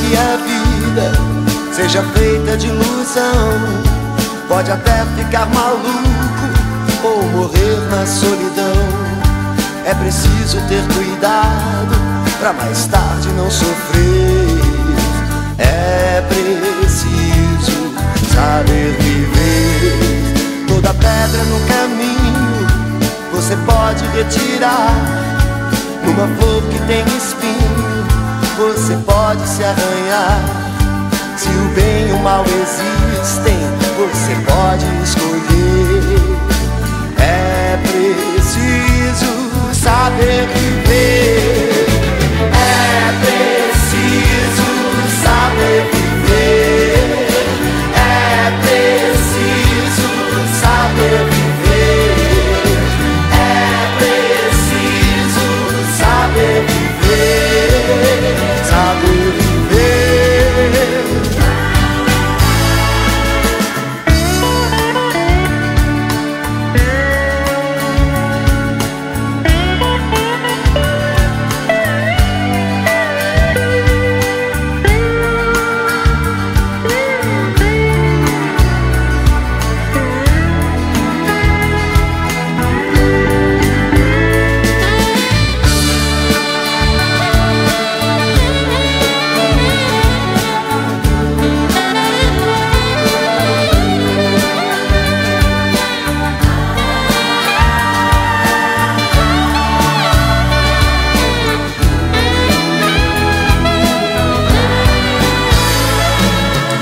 que a vida seja feita de ilusão. Pode até ficar maluco ou morrer na solidão. É preciso ter cuidado pra mais tarde não sofrer. É preciso saber viver. Toda pedra no caminho você pode retirar. Numa flor que tem espinho você pode se arranhar. Se o bem e o mal existem, você pode escolher. É preciso saber viver. É preciso saber viver. É preciso saber viver. É preciso saber viver. Saber viver.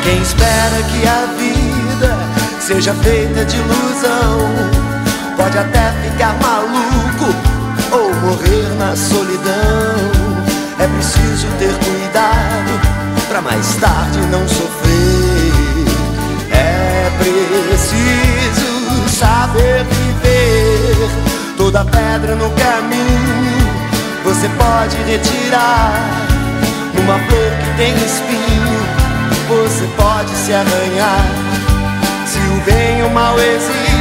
Quem espera que a vida seja feita de ilusão pode até ficar maluco ou morrer na solidão. É preciso ter cuidado pra mais tarde não sofrer. É preciso saber viver. Toda pedra no caminho você pode retirar. Numa flor que tem espinho você pode se arranhar. Se o bem e o mal existem,